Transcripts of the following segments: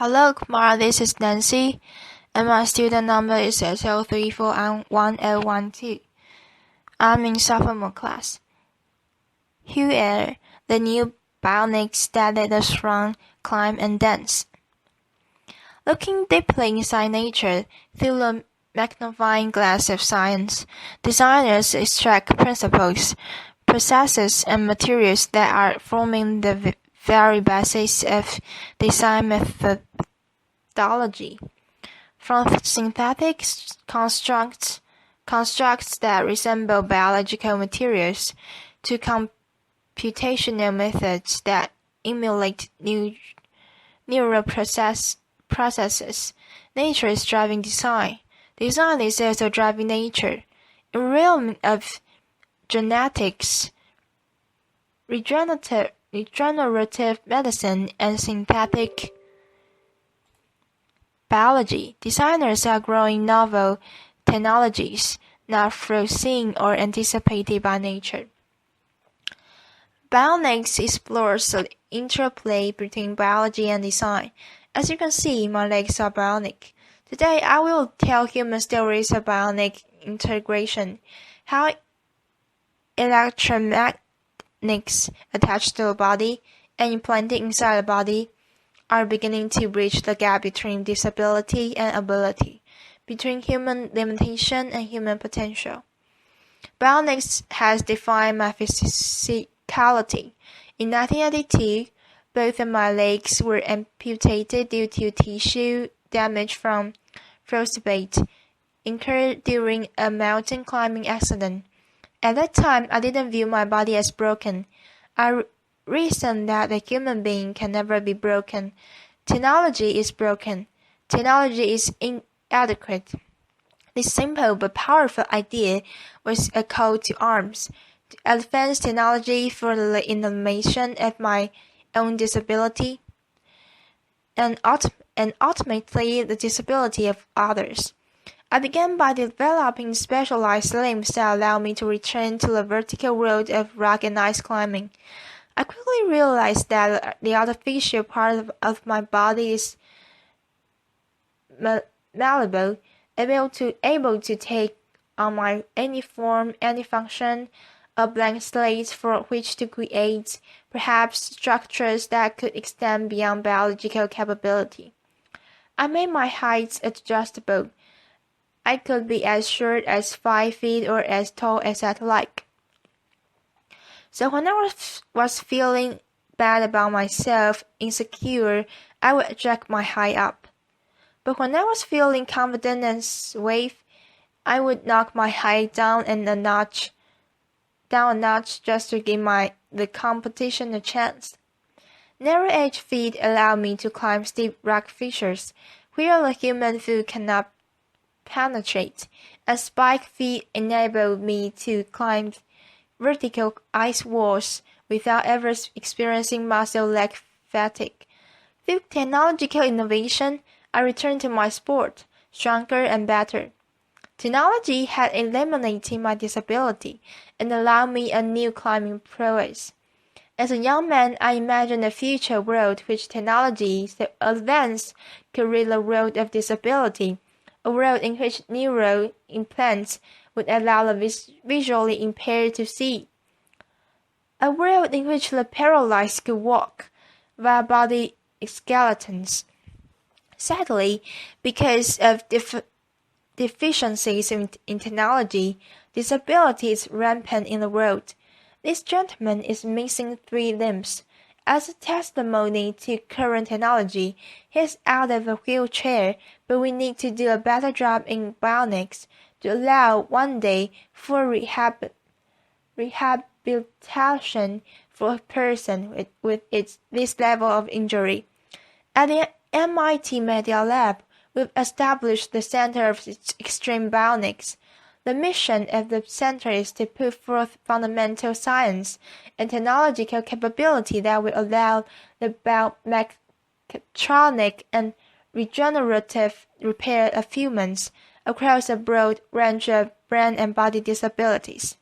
Hello, Kumar. This is Nancy, and my student number is SL341012. I'm in sophomore class. Hugh, the new bionics that let us run, climb, and dance. Looking deeply inside nature through the magnifying glass of science, designers extract principles, processes, and materials that are forming the very basis of design methodology. From synthetic constructs that resemble biological materials to computational methods that emulate neural processes, nature is driving design. Design is also driving nature. In the realm of genetics, regenerative medicine, and synthetic biology, designers are growing novel technologies not foreseen or anticipated by nature. Bionics explores the interplay between biology and design. As you can see, my legs are bionic. Today, I will tell human stories of bionic integration, how electromagnets attached to the body and implanted inside the body are beginning to bridge the gap between disability and ability, between human limitation and human potential. Bionics has defined my physicality. In 1982, both of my legs were amputated due to tissue damage from frostbite incurred during a mountain climbing accident. At that time, I didn't view my body as broken. I reasoned that a human being can never be broken. Technology is broken. Technology is inadequate. This simple but powerful idea was a call to arms, to advance technology for the elimination of my own disability and ultimately the disability of others. I began by developing specialized limbs that allow me to return to the vertical world of rock and ice climbing. I quickly realized that the artificial part of my body is malleable, able to take on any form, any function, a blank slate for which to create, perhaps structures that could extend beyond biological capability. I made my height adjustable. I could be as short as 5 feet or as tall as I'd like. So when I was feeling bad about myself, insecure, I would jack my height up. But when I was feeling confident and suave, I would knock my height down a notch just to give the competition a chance. Narrow edge feet allow me to climb steep rock fissures where the human foot cannot penetrate, and spike feet enable me to climb vertical ice walls without ever experiencing muscle leg fatigue. Through technological innovation, I returned to my sport, stronger and better. Technology had eliminated my disability and allowed me a new climbing prowess. As a young man, I imagined a future world which technology so advanced could rid the world of disability, a world in which neural implants would allow the visually impaired to see, a world in which the paralyzed could walk via body skeletons. Sadly, because of deficiencies in technology, disability is rampant in the world. This gentleman is missing 3 limbs. As a testimony to current technology, he is out of a wheelchair, but we need to do a better job in bionics to allow one day for rehabilitation for a person with this level of injury. At the MIT Media Lab, we've established the Center of Extreme Bionics. The mission of the center is to put forth fundamental science and technological capability that will allow the biomechatronic and regenerative repair of humans across a broad range of brain and body disabilities.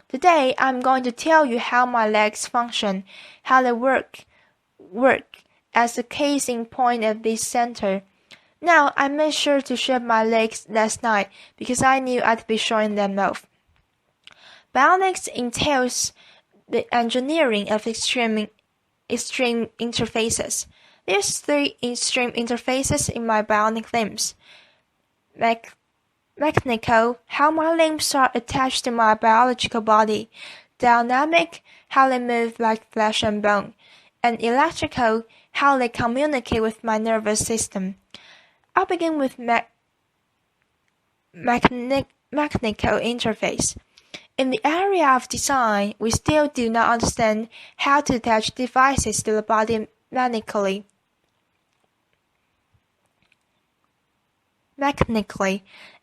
Today, I'm going to tell you how my legs function, how they work, as a casing point at this center. Now, I made sure to shave my legs last night because I knew I'd be showing them off. Bionics entails the engineering of extreme interfaces. There's 3 extreme interfaces in my bionic limbs. Mechanical, how my limbs are attached to my biological body. Dynamic, how they move like flesh and bone. And electrical, how they communicate with my nervous system. I'll begin with mechanical interface. In the area of design, we still do not understand how to attach devices to the body mechanically.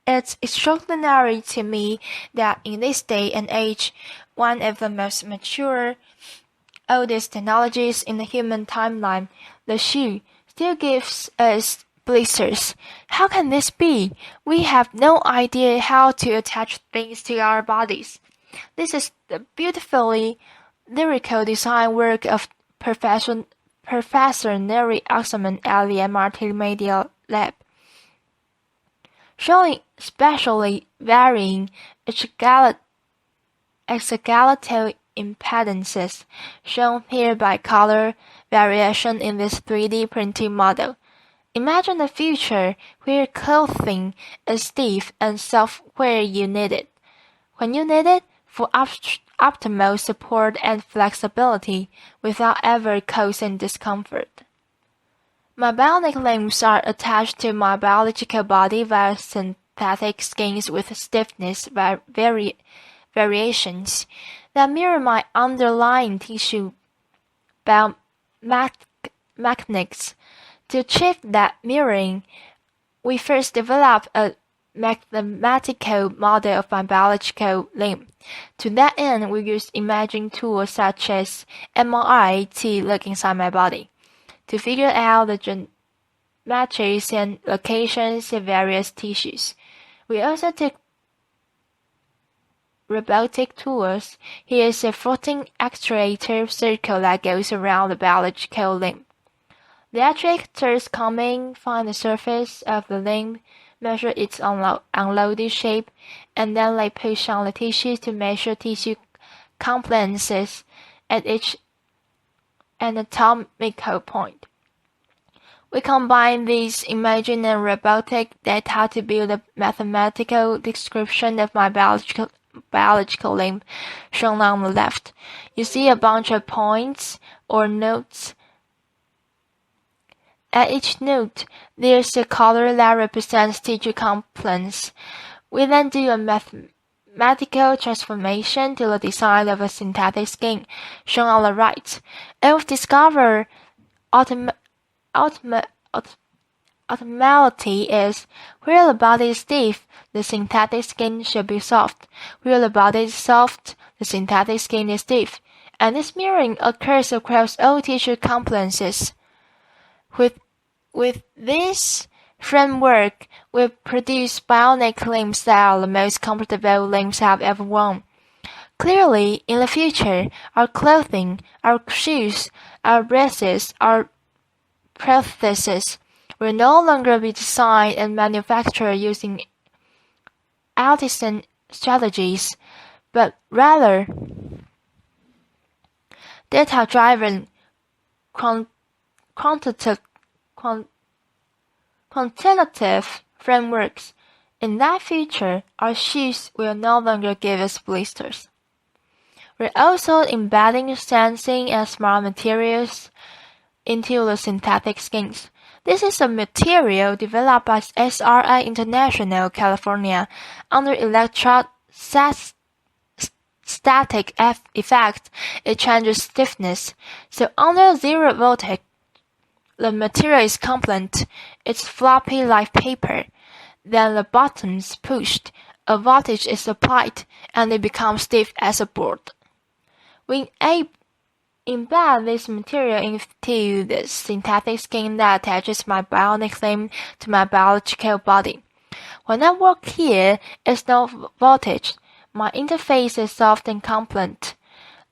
It's extraordinary to me that in this day and age, one of the most mature, oldest technologies in the human timeline, the shoe, still gives us blisters. How can this be? We have no idea how to attach things to our bodies. This is the beautifully lyrical design work of Professor Neri Oxman at the MRT Media Lab, showing specially varying exoskeletal impedances, shown here by color variation in this 3D printing model. Imagine a future where clothing is stiff and soft where you need it. When you need it, for optimal support and flexibility without ever causing discomfort. My bionic limbs are attached to my biological body via synthetic skins with stiffness variations that mirror my underlying tissue biomechanics. To achieve that mirroring, we first developed a mathematical model of my biological limb. To that end, we used imaging tools such as MRI to look inside my body, to figure out the geometries and locations of various tissues. We also took robotic tools. Here is a floating actuator circle that goes around the biological limb. The actuators come in, find the surface of the limb, measure its unloaded shape, and then they push on the tissue to measure tissue compliances at each anatomical point. We combine these imaging and robotic data to build a mathematical description of my biological limb, shown on the left. You see a bunch of points or nodes. At each node, there's a color that represents tissue compliance. We then do a mathematical transformation to the design of a synthetic skin, shown on the right. And we've discovered optimality is where the body is stiff, the synthetic skin should be soft. Where the body is soft, the synthetic skin is stiff. And this mirroring occurs across all tissue compliances. With this framework, we produce bionic limbs that are the most comfortable limbs I've ever worn. Clearly, in the future, our clothing, our shoes, our braces, our prostheses will no longer be designed and manufactured using artisan strategies, but rather data-driven quantitative frameworks. In that future, our shoes will no longer give us blisters. We're also embedding sensing and smart materials into the synthetic skins. This is a material developed by SRI International, California, under electrostatic effect. It changes stiffness. So under zero voltage, the material is compliant. It's floppy like paper. Then the bottom's pushed, a voltage is applied, and it becomes stiff as a board. We embed this material into the synthetic skin that attaches my bionic limb to my biological body. When I work here, it's no voltage. My interface is soft and compliant.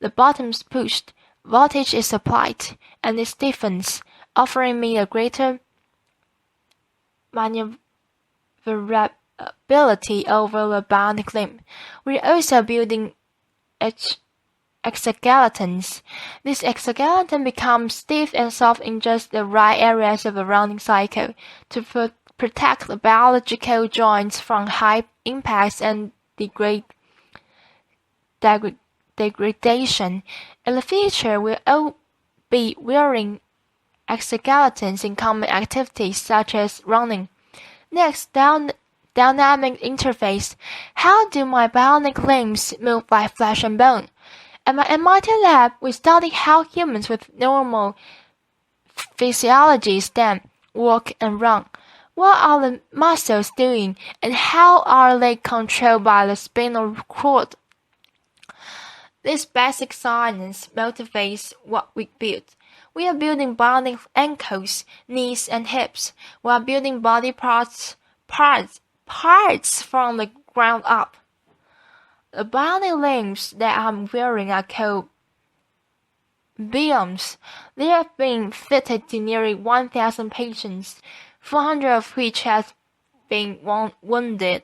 The bottom's pushed, voltage is applied, and it stiffens. offering me a greater maneuverability over the bionic limb. We're also building exoskeletons. This exoskeleton becomes stiff and soft in just the right areas of the rounding cycle to protect the biological joints from high impacts and degradation. In the future, we'll all be wearing exoskeletons in common activities such as running. Next, dynamic interface. How do my bionic limbs move like flesh and bone? At my MIT lab, we study how humans with normal physiology stand, walk, and run. What are the muscles doing, and how are they controlled by the spinal cord? This basic science motivates what we build. We are building bionic ankles, knees, and hips. We are building body parts from the ground up. The bionic limbs that I'm wearing are called biomes. They have been fitted to nearly 1,000 patients, 400 of which have been wounded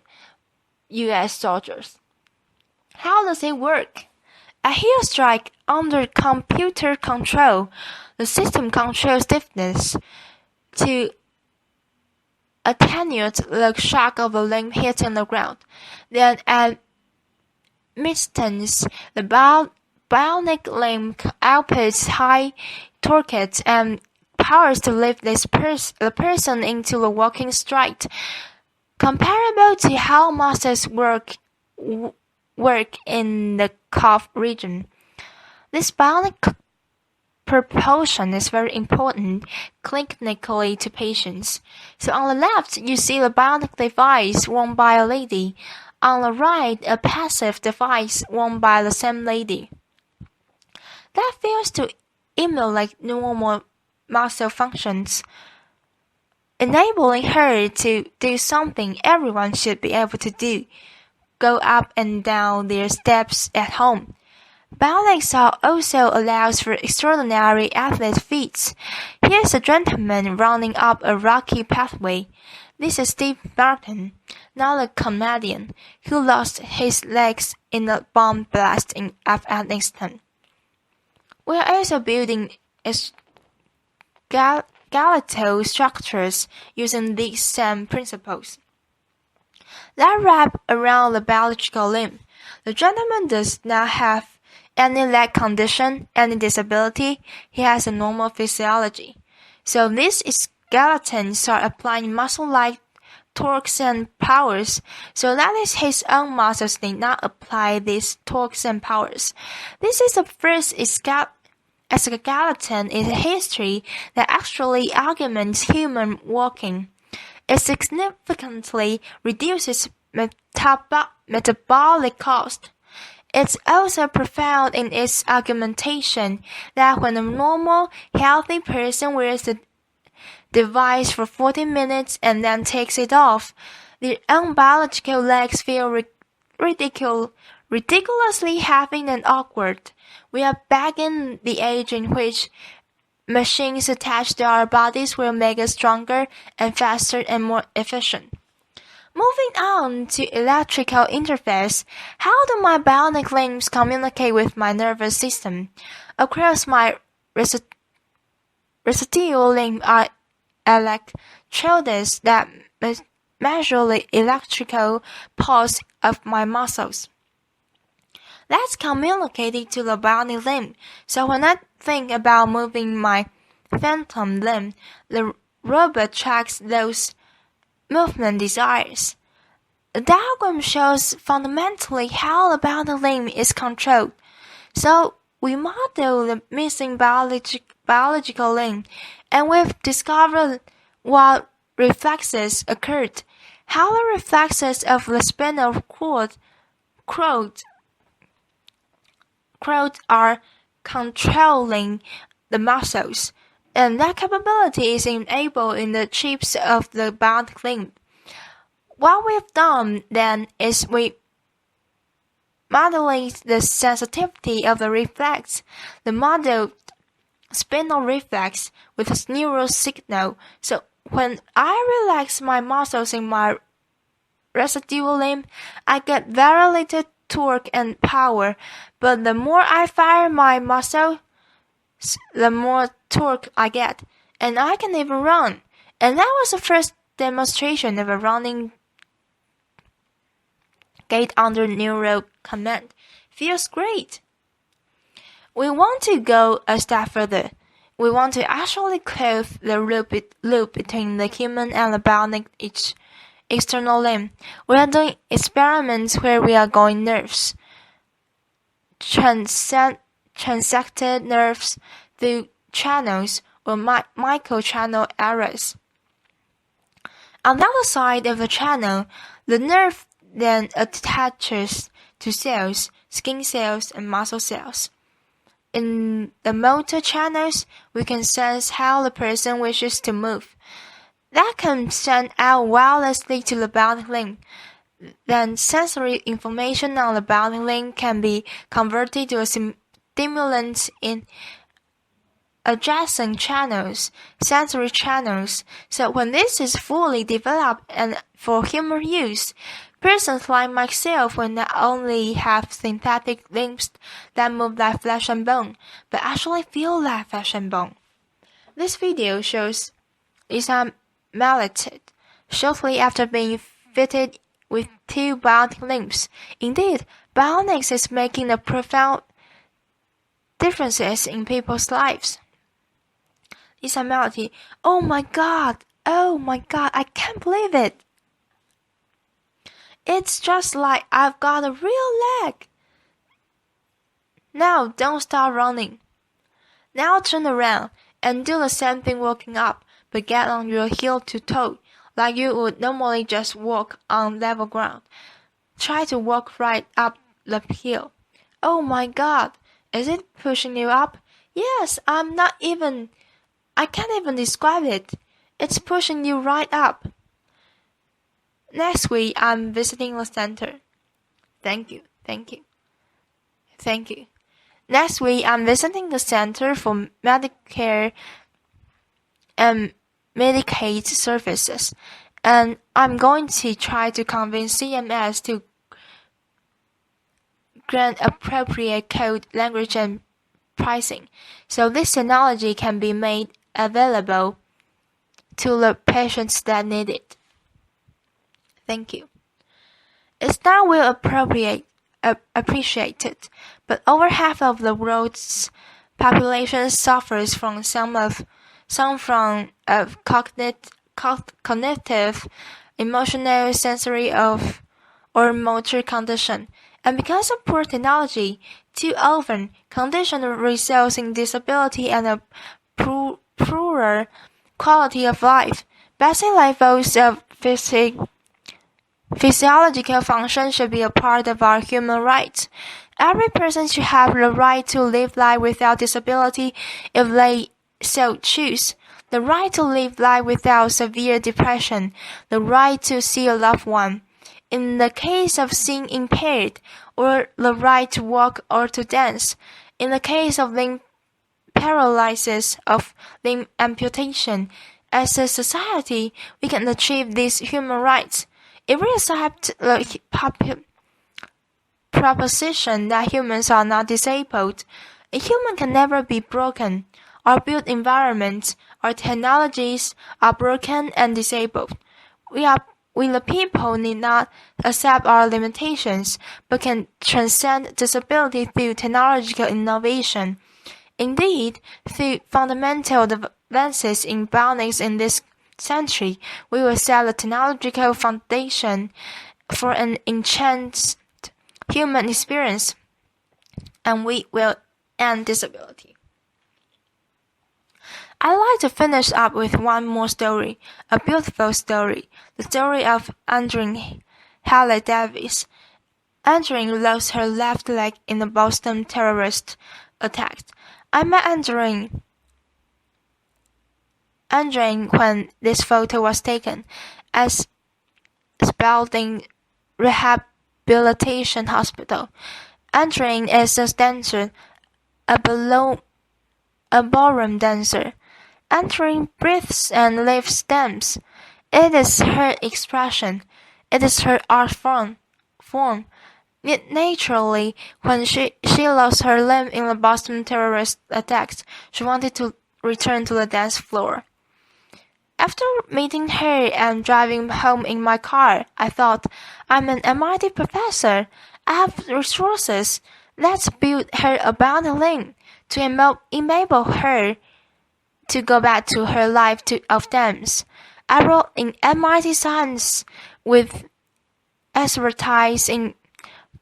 U.S. soldiers. How does it work? A heel strike under computer control. The system controls stiffness to attenuate the shock of the limb hitting the ground. Then at mid-distance, the bionic limb outputs high torque and powers to lift the person into the walking stride, comparable to how muscles work in the calf region. This bionic propulsion is very important clinically to patients. So on the left, you see the bionic device worn by a lady. On the right, a passive device worn by the same lady. That fails to emulate normal muscle functions, enabling her to do something everyone should be able to do: go up and down their steps at home. Bionics also allows for extraordinary athlete feats. Here's a gentleman running up a rocky pathway. This is Steve Martin, not a comedian, who lost his legs in a bomb blast in Afghanistan. We are also building skeletal structures using these same principles that wrap around the biological limb. The gentleman does not have any leg condition, any disability. He has a normal physiology. So these skeletons are applying muscle-like torques and powers, so that is his own muscles need not apply these torques and powers. This is the first skeleton in history that actually augments human walking. It significantly reduces metabolic cost. It's also profound in its augmentation that when a normal, healthy person wears the device for 40 minutes and then takes it off, their own biological legs feel ridiculously heavy and awkward. We are back in the age in which machines attached to our bodies will make us stronger and faster and more efficient. Moving on to electrical interface, how do my bionic limbs communicate with my nervous system? Across my residual limb are electrodes that measure the electrical pulse of my muscles. That's communicated to the bionic limb. So when I think about moving my phantom limb, the robot tracks those movement desires. The diagram shows fundamentally how the bionic limb is controlled. So we model the missing biological limb, and we've discovered what reflexes occurred, how the reflexes of the spinal cord are controlling the muscles, and that capability is enabled in the chips of the bionic limb. What we've done then is we modulate the sensitivity of the reflex. The model spinal reflex with a neural signal. So when I relax my muscles in my residual limb, I get very little torque and power, but the more I fire my muscle, the more torque I get, and I can even run. And that was the first demonstration of a running gait under neural command. Feels great. We want to go a step further. We want to actually close the loop between the human and the bionic each external limb. We are doing experiments where we are going nerves, transected nerves through channels or microchannel arrays. On the other side of the channel, the nerve then attaches to cells, skin cells, and muscle cells. In the motor channels, we can sense how the person wishes to move. That can send out wirelessly to the bionic limb. Then sensory information on the bionic limb can be converted to a stimulant in adjacent channels, sensory channels. So when this is fully developed and for human use, persons like myself will not only have synthetic limbs that move like flesh and bone, but actually feel like flesh and bone. This video shows Lisa melted shortly after being fitted with 2 bionic limbs. Indeed, bionics is making a profound differences in people's lives. Lisa melted, oh my god, I can't believe it. It's just like I've got a real leg. Now don't start running. Now turn around and do the same thing walking up, but get on your heel to toe, like you would normally just walk on level ground. Try to walk right up the hill. Oh my god, is it pushing you up? Yes, I can't even describe it. It's pushing you right up. Next week, I'm visiting the center. Thank you. Next week, I'm visiting the Center for Medicare and Medicaid Services, and I'm going to try to convince CMS to grant appropriate code language and pricing, so this technology can be made available to the patients that need it. Thank you. It's not well appreciated, but over half of the world's population suffers from some form of cognitive, emotional, sensory, or motor condition. And because of poor technology, too often, condition results in disability and a poorer quality of life. Basic levels of physiological function should be a part of our human rights. Every person should have the right to live life without disability if they so choose. The right to live life without severe depression. The right to see a loved one. In the case of seeing impaired, or the right to walk or to dance. In the case of limb paralysis, of limb amputation. As a society, we can achieve these human rights. If we accept the proposition that humans are not disabled, a human can never be broken. Our built environments, our technologies are broken and disabled. We the people need not accept our limitations, but can transcend disability through technological innovation. Indeed, through fundamental advances in bionics in this century, we will set the technological foundation for an enhanced human experience, and we will end disability. I'd like to finish up with one more story, a beautiful story, the story of Andrine Haley Davis. Andrine lost her left leg in the Boston terrorist attack. I met Andrine when this photo was taken, at Spalding Rehabilitation Hospital. Andrine is a dancer, a a ballroom dancer, entering breaths and leaf stems. It is her expression. It is her art form. Yet naturally, when she lost her limb in the Boston terrorist attacks, she wanted to return to the dance floor. After meeting her and driving home in my car, I thought, I'm an MIT professor. I have resources. Let's build her a bounding to enable her to go back to her life of dance. I wrote in MIT Science with expertise in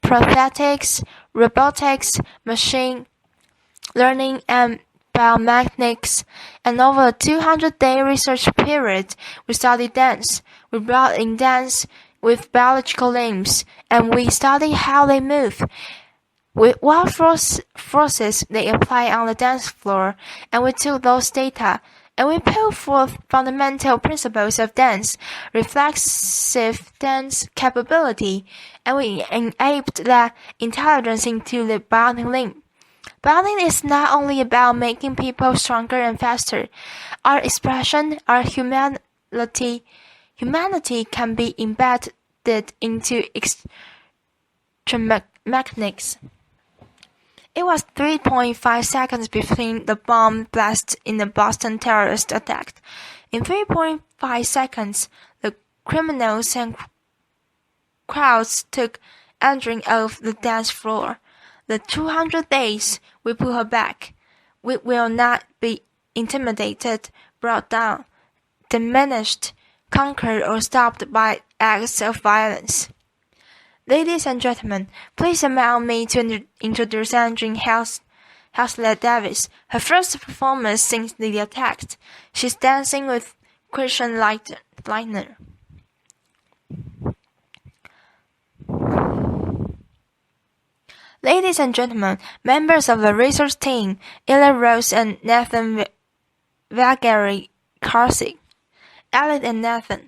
prosthetics, robotics, machine learning, and biomechanics, and over a 200-day research period, we studied dance. We brought in dance with biological limbs, and we studied how they move, with what forces they apply on the dance floor, and we took those data, and we pulled forth fundamental principles of dance, reflexive dance capability, and we enabled that intelligence into the bounding limb. Bounding is not only about making people stronger and faster. Our expression, our humanity can be embedded into extreme mechanics. It was 3.5 seconds between the bomb blast in the Boston terrorist attack. In 3.5 seconds, the criminals and crowds took Andrew off the dance floor. The 200 days, we put her back. We will not be intimidated, brought down, diminished, conquered, or stopped by acts of violence. Ladies and gentlemen, please allow me to introduce Andrew Haslett Davis, her first performance since the attack. She's dancing with Christian Leitner. Ladies and gentlemen, members of the research team, Ella Rose and Nathan Vagary Carsey. Elliot and Nathan.